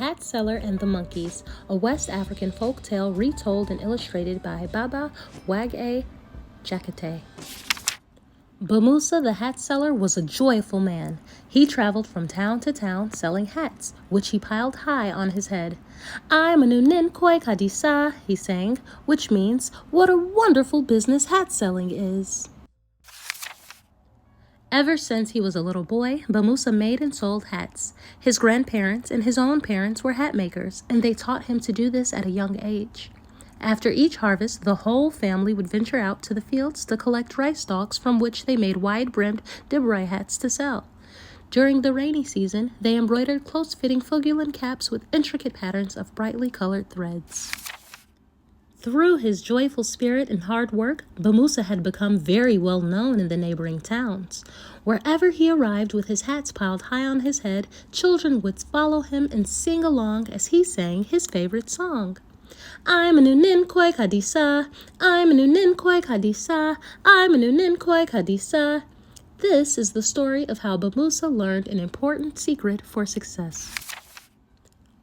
Hatseller and the Monkeys, a West African folktale retold and illustrated by Baba Wagúe Diakité. BaMusa the hat seller was a joyful man. He traveled from town to town selling hats, which he piled high on his head. "I'm a new Ngoyi kadi," he sang, which means, "What a wonderful business hat selling is." Ever since he was a little boy, BaMusa made and sold hats. His grandparents and his own parents were hat makers, and they taught him to do this at a young age. After each harvest, the whole family would venture out to the fields to collect rice stalks from which they made wide-brimmed dibray hats to sell. During the rainy season, they embroidered close-fitting fugulin caps with intricate patterns of brightly colored threads. Through his joyful spirit and hard work, BaMusa had become very well known in the neighboring towns. Wherever he arrived with his hats piled high on his head, children would follow him and sing along as he sang his favorite song. "I'm a new Ngoyi kadi, I'm a new Ngoyi kadi, I'm a new Ngoyi kadi." This is the story of how BaMusa learned an important secret for success.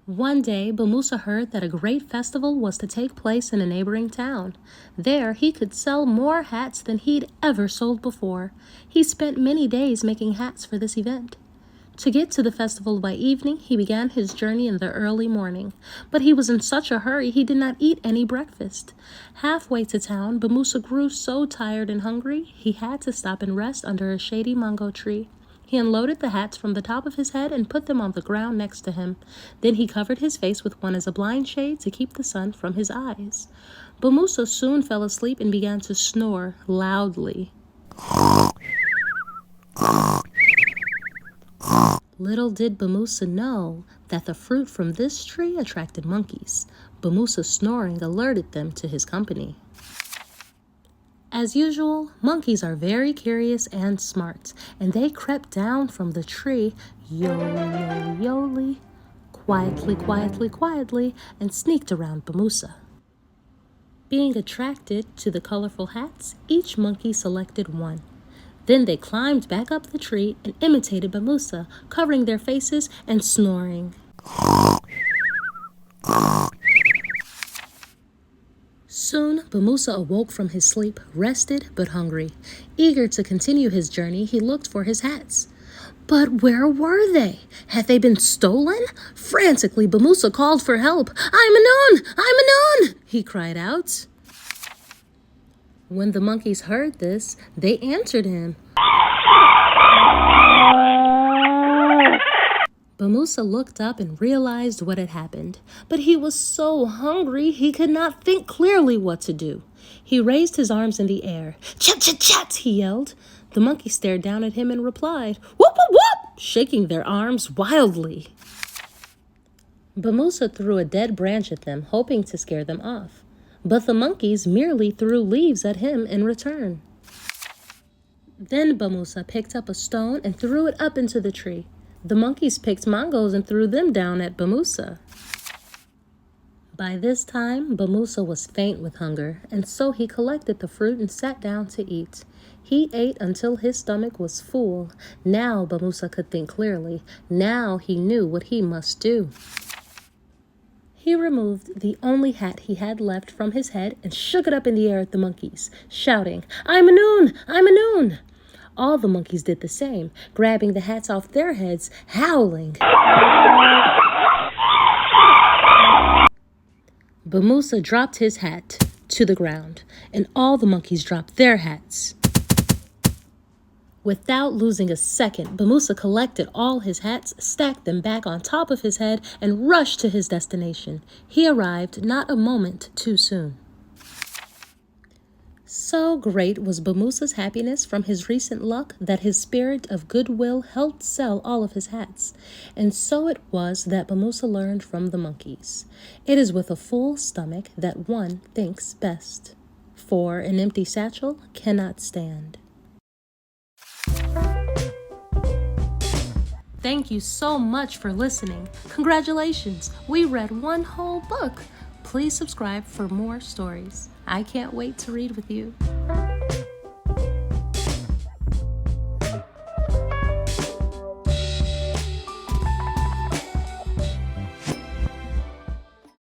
One day, BaMusa heard that a great festival was to take place in a neighboring town. There, he could sell more hats than he'd ever sold before. He spent many days making hats for this event. To get to the festival by evening, he began his journey in the early morning. But he was in such a hurry he did not eat any breakfast. Halfway to town, BaMusa grew so tired and hungry, he had to stop and rest under a shady mango tree. He unloaded the hats from the top of his head and put them on the ground next to him. Then he covered his face with one as a blind shade to keep the sun from his eyes. BaMusa soon fell asleep and began to snore loudly. Little did BaMusa know that the fruit from this tree attracted monkeys. BaMusa's snoring alerted them to his company. As usual, monkeys are very curious and smart, and they crept down from the tree, yoli, quietly, and sneaked around BaMusa. Being attracted to the colorful hats, each monkey selected one. Then they climbed back up the tree and imitated BaMusa, covering their faces and snoring. Soon, BaMusa awoke from his sleep, rested but hungry. Eager to continue his journey, he looked for his hats. But where were they? Had they been stolen? Frantically, BaMusa called for help. "I'm Manun! He cried out. When the monkeys heard this, they answered him. BaMusa looked up and realized what had happened, but he was so hungry he could not think clearly what to do. He raised his arms in the air. "Chat, chat, chat!" he yelled. The monkeys stared down at him and replied, "Whoop, whoop, whoop!" shaking their arms wildly. BaMusa threw a dead branch at them, hoping to scare them off. But the monkeys merely threw leaves at him in return. Then BaMusa picked up a stone and threw it up into the tree. The monkeys picked mangoes and threw them down at BaMusa. By this time, BaMusa was faint with hunger, and so he collected the fruit and sat down to eat. He ate until his stomach was full. Now BaMusa could think clearly. Now he knew what he must do. He removed the only hat he had left from his head and shook it up in the air at the monkeys, shouting, "I'm Manun! All the monkeys did the same, grabbing the hats off their heads, howling. BaMusa dropped his hat to the ground, and all the monkeys dropped their hats. Without losing a second, BaMusa collected all his hats, stacked them back on top of his head, and rushed to his destination. He arrived not a moment too soon. So great was BaMusa's happiness from his recent luck that his spirit of goodwill helped sell all of his hats. And so it was that BaMusa learned from the monkeys. It is with a full stomach that one thinks best, for an empty satchel cannot stand. Thank you so much for listening. Congratulations, we read one whole book. Please subscribe for more stories. I can't wait to read with you.